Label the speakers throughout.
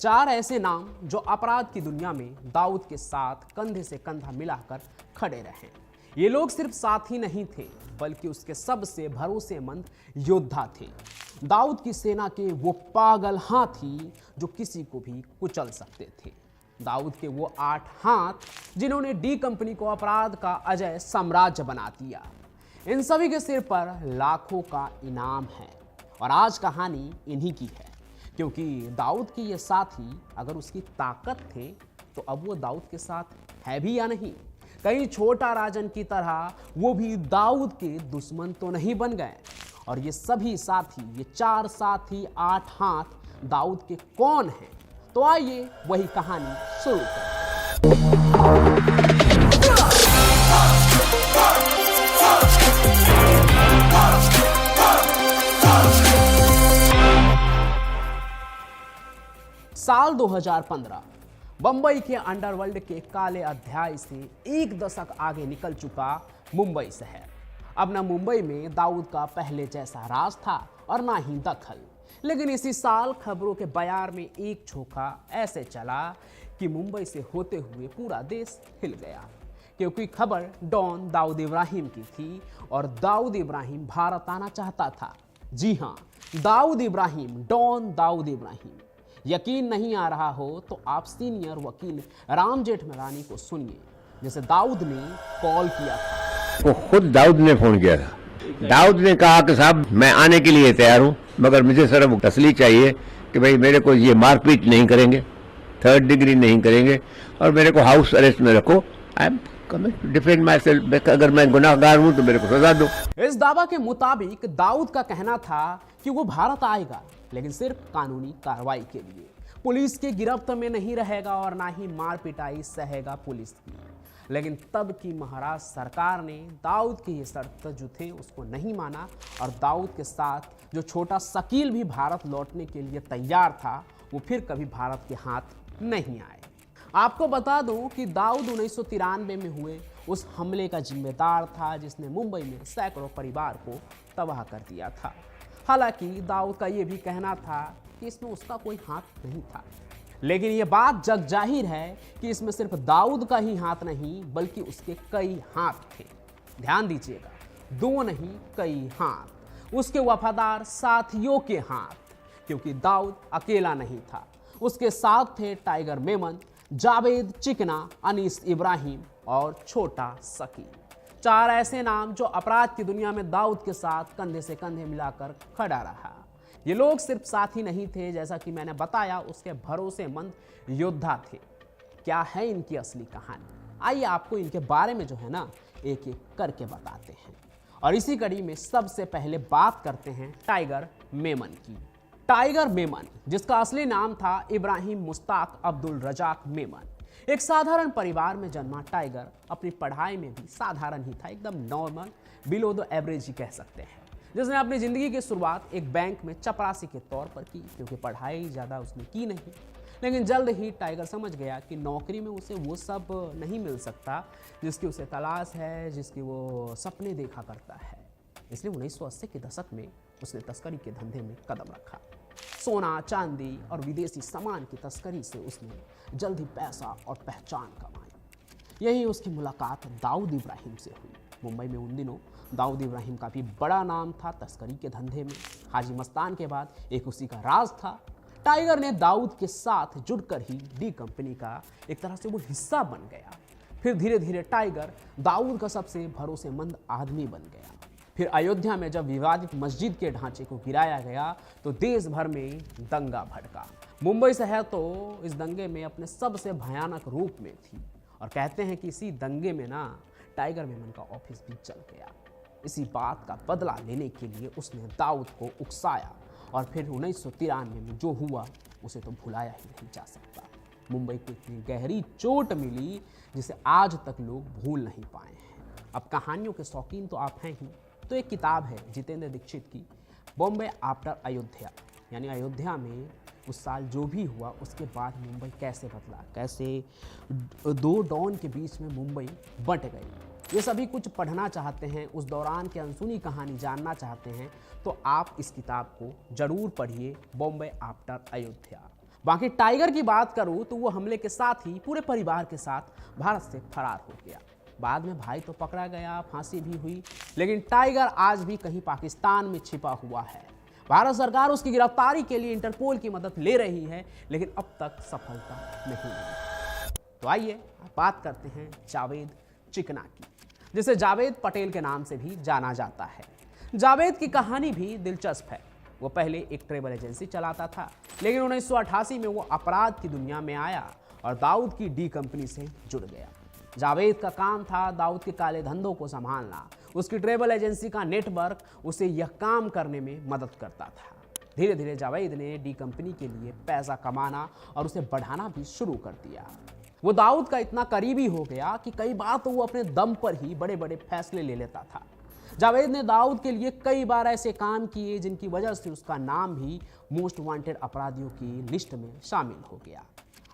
Speaker 1: चार ऐसे नाम जो अपराध की दुनिया में दाऊद के साथ कंधे से कंधा मिलाकर खड़े रहे। ये लोग सिर्फ साथी नहीं थे बल्कि उसके सबसे भरोसेमंद योद्धा थे। दाऊद की सेना के वो पागल हाथी जो किसी को भी कुचल सकते थे। दाऊद के वो 8 हाथ जिन्होंने डी कंपनी को अपराध का अजय साम्राज्य बना दिया। इन सभी के सिर पर लाखों का इनाम है और आज कहानी इन्हीं की है, क्योंकि दाऊद के ये साथी अगर उसकी ताकत थे तो अब वो दाऊद के साथ है भी या नहीं। कहीं छोटा राजन की तरह वो भी दाऊद के दुश्मन तो नहीं बन गए। और ये सभी साथी, ये 4 साथी 8 हाथ दाऊद के कौन हैं? तो आइए वही कहानी शुरू करें। साल 2015 बंबई के अंडरवर्ल्ड के काले अध्याय से 1 दशक आगे निकल चुका मुंबई शहर। अब ना मुंबई में दाऊद का पहले जैसा राज था और ना ही दखल। लेकिन इसी साल खबरों के बयार में एक झोंका ऐसे चला कि मुंबई से होते हुए पूरा देश हिल गया, क्योंकि खबर डॉन दाऊद इब्राहिम की थी और दाऊद इब्राहिम भारत आना चाहता था। जी हाँ, दाऊद इब्राहिम, डॉन दाऊद इब्राहिम। यकीन नहीं आ रहा हो तो आप सीनियर वकील राम जेठमलानी को सुनिए, जैसे दाऊद ने कॉल किया था।
Speaker 2: वो खुद दाऊद ने फोन किया था। दाऊद ने कहा कि साहब मैं आने के लिए तैयार हूं, मगर मुझे सर वो तसल्ली चाहिए कि भाई मेरे को ये मारपीट नहीं करेंगे, 3rd डिग्री नहीं करेंगे और मेरे को हाउस अरेस्ट में रखो। I am coming to defend myself. अगर मैं गुनाहगार हूं तो मेरे को सजा दो।
Speaker 1: इस दावा के मुताबिक दाऊद का कहना था कि वो भारत आएगा, लेकिन सिर्फ कानूनी कार्रवाई के लिए। पुलिस की गिरफ्त में नहीं रहेगा और ना ही मार पिटाई सहेगा पुलिस की। लेकिन तब की महाराज सरकार ने दाऊद की ये शर्त जो थे उसको नहीं माना और दाऊद के साथ जो छोटा शकील भी भारत लौटने के लिए तैयार था वो फिर कभी भारत के हाथ नहीं आए। आपको बता दूं कि दाऊद 1993 में हुए उस हमले का जिम्मेदार था जिसने मुंबई में सैकड़ों परिवार को तबाह कर दिया था। हालांकि दाऊद का यह भी कहना था कि इसमें उसका कोई हाथ नहीं था, लेकिन यह बात जग जाहिर है कि इसमें सिर्फ दाऊद का ही हाथ नहीं बल्कि उसके कई हाथ थे। ध्यान दीजिएगा, 2 नहीं कई हाथ, उसके वफादार साथियों के हाथ, क्योंकि दाऊद अकेला नहीं था। उसके साथ थे टाइगर मेमन, जावेद चिकना, अनीस इब्राहिम और छोटा शकील। 4 ऐसे नाम जो अपराध की दुनिया में दाऊद के साथ कंधे से कंधे मिलाकर खड़ा रहा। ये लोग सिर्फ साथी नहीं थे, जैसा कि मैंने बताया, उसके भरोसेमंद योद्धा थे। क्या है इनकी असली कहानी? आइए आपको इनके बारे में जो है ना एक एक करके बताते हैं। और इसी कड़ी में सबसे पहले बात करते हैं टाइगर मेमन की। टाइगर मेमन, जिसका असली नाम था इब्राहिम मुश्ताक अब्दुल रजाक मेमन, एक साधारण परिवार में जन्मा टाइगर अपनी पढ़ाई में भी साधारण ही था, एकदम नॉर्मल, बिलो द एवरेज ही कह सकते हैं। जिसने अपनी जिंदगी की शुरुआत एक बैंक में चपरासी के तौर पर की, क्योंकि पढ़ाई ज़्यादा उसने की नहीं। लेकिन जल्द ही टाइगर समझ गया कि नौकरी में उसे वो सब नहीं मिल सकता जिसकी उसे तलाश है, जिसकी वो सपने देखा करता है। इसलिए 1980 के दशक में उसने तस्करी के धंधे में कदम रखा। सोना, चांदी और विदेशी सामान की तस्करी से उसने जल्द ही पैसा और पहचान कमाई। यही उसकी मुलाकात दाऊद इब्राहिम से हुई। मुंबई में उन दिनों दाऊद इब्राहिम का भी बड़ा नाम था तस्करी के धंधे में। हाजी मस्तान के बाद एक उसी का राज था। टाइगर ने दाऊद के साथ जुड़कर ही डी कंपनी का एक तरह से वो हिस्सा बन गया। फिर धीरे धीरे टाइगर दाऊद का सबसे भरोसेमंद आदमी बन गया। फिर अयोध्या में जब विवादित मस्जिद के ढांचे को गिराया गया तो देश भर में दंगा भड़का। मुंबई शहर तो इस दंगे में अपने सबसे भयानक रूप में थी और कहते हैं कि इसी दंगे में ना टाइगर मेमन का ऑफिस भी जल गया। इसी बात का बदला लेने के लिए उसने दाऊद को उकसाया और फिर 1993 में जो हुआ उसे तो भुलाया ही नहीं जा सकता। मुंबई को इतनी गहरी चोट मिली जिसे आज तक लोग भूल नहीं पाए हैं। अब कहानियों के शौकीन तो आप हैं ही, तो एक किताब है जितेंद्र दीक्षित की, बॉम्बे आफ्टर अयोध्या, यानी अयोध्या में उस साल जो भी हुआ उसके बाद मुंबई कैसे बदला, कैसे 2 डॉन के बीच में मुंबई बंट गई। ये सभी कुछ पढ़ना चाहते हैं, उस दौरान की अनसुनी कहानी जानना चाहते हैं, तो आप इस किताब को जरूर पढ़िए, बॉम्बे आफ्टर अयोध्या। बाकी टाइगर की बात करूं तो वो हमले के साथ ही पूरे परिवार के साथ भारत से फरार हो गया। बाद में भाई तो पकड़ा गया, फांसी भी हुई, लेकिन टाइगर आज भी कहीं पाकिस्तान में छिपा हुआ है। भारत सरकार उसकी गिरफ्तारी के लिए इंटरपोल की मदद ले रही है, लेकिन अब तक सफलता नहीं मिली। तो आइए अब बात करते हैं जावेद चिकना की, जिसे जावेद पटेल के नाम से भी जाना जाता है। जावेद की कहानी भी दिलचस्प है। वो पहले एक ट्रैवल एजेंसी चलाता था, लेकिन 1988 में वो अपराध की दुनिया में आया और दाऊद की डी कंपनी से जुड़ गया। जावेद का काम था दाऊद के काले धंधों को संभालना। उसकी ट्रैवल एजेंसी का नेटवर्क उसे यह काम करने में मदद करता था। धीरे धीरे जावेद ने डी कंपनी के लिए पैसा कमाना और उसे बढ़ाना भी शुरू कर दिया। वो दाऊद का इतना करीबी हो गया कि कई बार तो वो अपने दम पर ही बड़े बड़े फैसले ले लेता था। जावेद ने दाऊद के लिए कई बार ऐसे काम किए जिनकी वजह से उसका नाम भी मोस्ट वांटेड अपराधियों की लिस्ट में शामिल हो गया।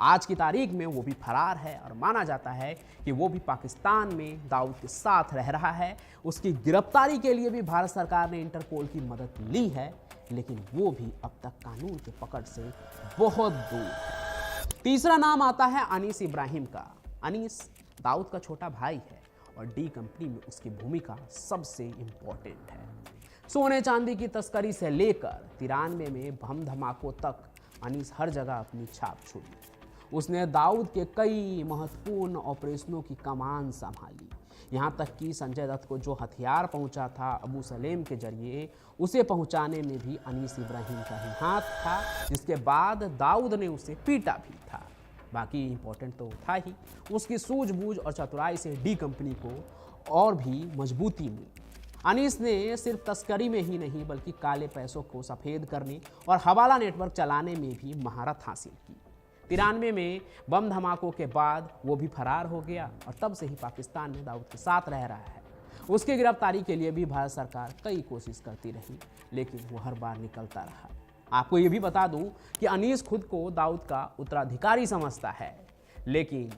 Speaker 1: आज की तारीख में वो भी फरार है और माना जाता है कि वो भी पाकिस्तान में दाऊद के साथ रह रहा है। उसकी गिरफ्तारी के लिए भी भारत सरकार ने इंटरपोल की मदद ली है, लेकिन वो भी अब तक कानून के पकड़ से बहुत दूर है। तीसरा नाम आता है अनीस इब्राहिम का। अनीस दाऊद का छोटा भाई है और डी कंपनी में उसकी भूमिका सबसे इंपॉर्टेंट है। सोने चांदी की तस्करी से लेकर 93 में बम धमाकों तक अनीस हर जगह अपनी छाप छोड़ी। उसने दाऊद के कई महत्वपूर्ण ऑपरेशनों की कमान संभाली। यहाँ तक कि संजय दत्त को जो हथियार पहुंचा था अबू सलेम के जरिए, उसे पहुंचाने में भी अनीस इब्राहिम का ही हाथ था, जिसके बाद दाऊद ने उसे पीटा भी था। बाकी इंपॉर्टेंट तो था ही, उसकी सूझबूझ और चतुराई से डी कंपनी को और भी मजबूती मिली। अनीस ने सिर्फ तस्करी में ही नहीं बल्कि काले पैसों को सफ़ेद करने और हवाला नेटवर्क चलाने में भी महारत हासिल की। 93 में बम धमाकों के बाद वो भी फरार हो गया और तब से ही पाकिस्तान में दाऊद के साथ रह रहा है। उसकी गिरफ्तारी के लिए भी भारत सरकार कई कोशिश करती रही, लेकिन वो हर बार निकलता रहा। आपको ये भी बता दूं कि अनीस खुद को दाऊद का उत्तराधिकारी समझता है, लेकिन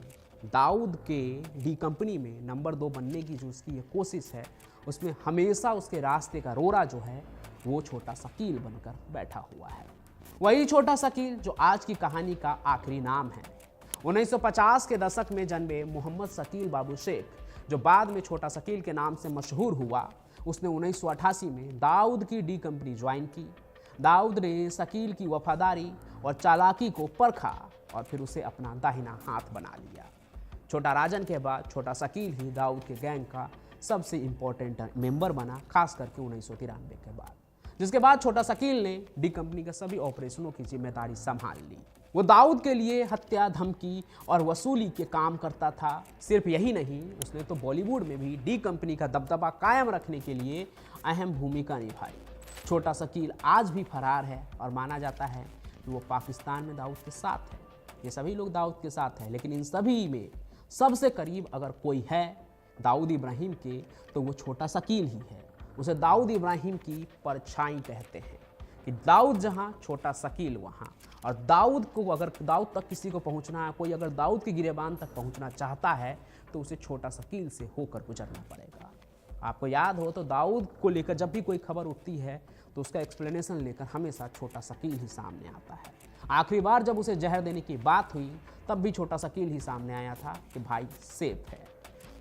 Speaker 1: दाऊद के डी कंपनी में नंबर 2 बनने की जो उसकी ये कोशिश है, उसमें हमेशा उसके रास्ते का रोड़ा जो है वो छोटा शकील बनकर बैठा हुआ है। वही छोटा शकील जो आज की कहानी का आखिरी नाम है। 1950 के दशक में जन्मे मोहम्मद शकील बाबू शेख, जो बाद में छोटा शकील के नाम से मशहूर हुआ, उसने 1988 में दाऊद की डी कंपनी ज्वाइन की। दाऊद ने शकील की वफादारी और चालाकी को परखा और फिर उसे अपना दाहिना हाथ बना लिया। छोटा राजन के बाद छोटा शकील ही दाऊद के गैंग का सबसे इम्पोर्टेंट मेंबर बना, खास करके 1993 के बाद, जिसके बाद छोटा शकील ने डी कंपनी के सभी ऑपरेशनों की जिम्मेदारी संभाल ली। वो दाऊद के लिए हत्या, धमकी और वसूली के काम करता था। सिर्फ यही नहीं, उसने तो बॉलीवुड में भी डी कंपनी का दबदबा कायम रखने के लिए अहम भूमिका निभाई। छोटा शकील आज भी फरार है और माना जाता है कि वो पाकिस्तान में दाऊद के साथ है। ये सभी लोग दाऊद के साथ हैं, लेकिन इन सभी में सबसे करीब अगर कोई है दाऊद इब्राहिम के, तो वो छोटा शकील ही है। उसे दाऊद इब्राहिम की परछाई कहते हैं कि दाऊद जहां छोटा शकील वहां। और दाऊद को अगर दाऊद तक किसी को पहुंचना है, कोई अगर दाऊद के गिरेबान तक पहुंचना चाहता है, तो उसे छोटा शकील से होकर गुजरना पड़ेगा। आपको याद हो तो दाऊद को लेकर जब भी कोई खबर उठती है तो उसका एक्सप्लेनेशन लेकर हमेशा छोटा शकील ही सामने आता है। आखिरी बार जब उसे जहर देने की बात हुई तब भी छोटा शकील ही सामने आया था कि भाई सेफ है।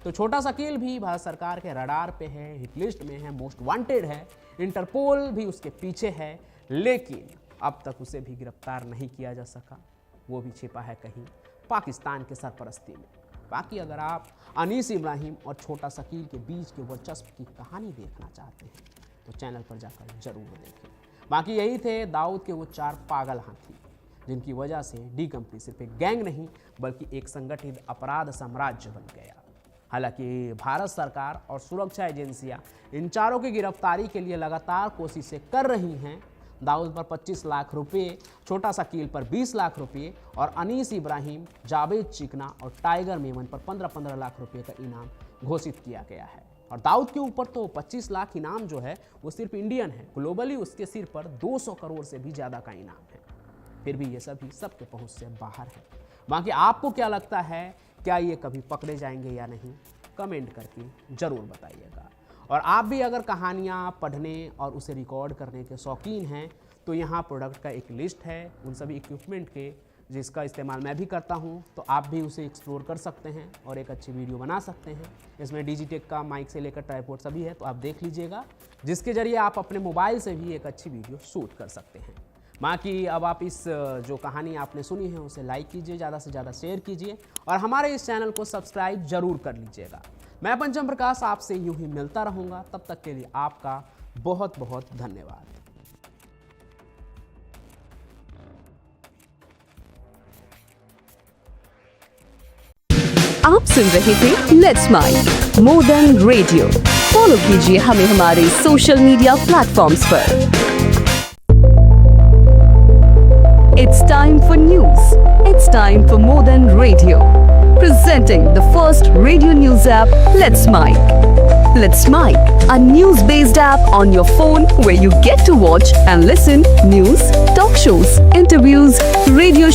Speaker 1: तो छोटा शकील भी भारत सरकार के रडार पे है, हिट लिस्ट में है, मोस्ट वांटेड है, इंटरपोल भी उसके पीछे है, लेकिन अब तक उसे भी गिरफ्तार नहीं किया जा सका। वो भी छिपा है कहीं पाकिस्तान के सरपरस्ती में। बाकी अगर आप अनीस इब्राहिम और छोटा शकील के बीच के वर्चस्व की कहानी देखना चाहते हैं तो चैनल पर जाकर जरूर देखें। बाकी यही थे दाऊद के वो 4 पागल हाथी, जिनकी वजह से डी कंपनी सिर्फ एक गैंग नहीं बल्कि एक संगठित अपराध साम्राज्य बन गया। हालांकि भारत सरकार और सुरक्षा एजेंसियां इन चारों की गिरफ्तारी के लिए लगातार कोशिशें कर रही हैं। दाऊद पर 25 लाख रुपए, छोटा शकील पर 20 लाख रुपए और अनीस इब्राहिम, जावेद चिकना और टाइगर मेमन पर 15-15 लाख रुपए का इनाम घोषित किया गया है। और दाऊद के ऊपर तो 25 लाख इनाम जो है वो सिर्फ इंडियन है, ग्लोबली उसके सिर पर 200 करोड़ से भी ज़्यादा का इनाम है। फिर भी ये सभी सबके पहुंच से बाहर है। बाकी आपको क्या लगता है, क्या ये कभी पकड़े जाएंगे या नहीं? कमेंट करके ज़रूर बताइएगा। और आप भी अगर कहानियाँ पढ़ने और उसे रिकॉर्ड करने के शौकीन हैं तो यहाँ प्रोडक्ट का एक लिस्ट है, उन सभी इक्विपमेंट के जिसका इस्तेमाल मैं भी करता हूं, तो आप भी उसे एक्सप्लोर कर सकते हैं और एक अच्छी वीडियो बना सकते हैं। इसमें डिजिटेक का माइक से लेकर ट्राइपॉड सभी है, तो आप देख लीजिएगा, जिसके जरिए आप अपने मोबाइल से भी एक अच्छी वीडियो शूट कर सकते हैं। बाकी अब आप इस जो कहानी आपने सुनी है उसे लाइक कीजिए, ज़्यादा से ज़्यादा शेयर कीजिए और हमारे इस चैनल को सब्सक्राइब जरूर कर लीजिएगा। मैं पंचम प्रकाश आपसे यूं ही मिलता रहूँगा, तब तक के लिए आपका बहुत बहुत धन्यवाद।
Speaker 3: आप सुन रहे थे let's make more than radio. Follow कीजिए हमें हमारे सोशल मीडिया प्लेटफॉर्म्स पर। It's time for news. It's time for more than radio. Presenting the first radio news app, Let's Mic. Let's Mic, a news-based app on your phone where you get to watch and listen news, talk shows, interviews, radio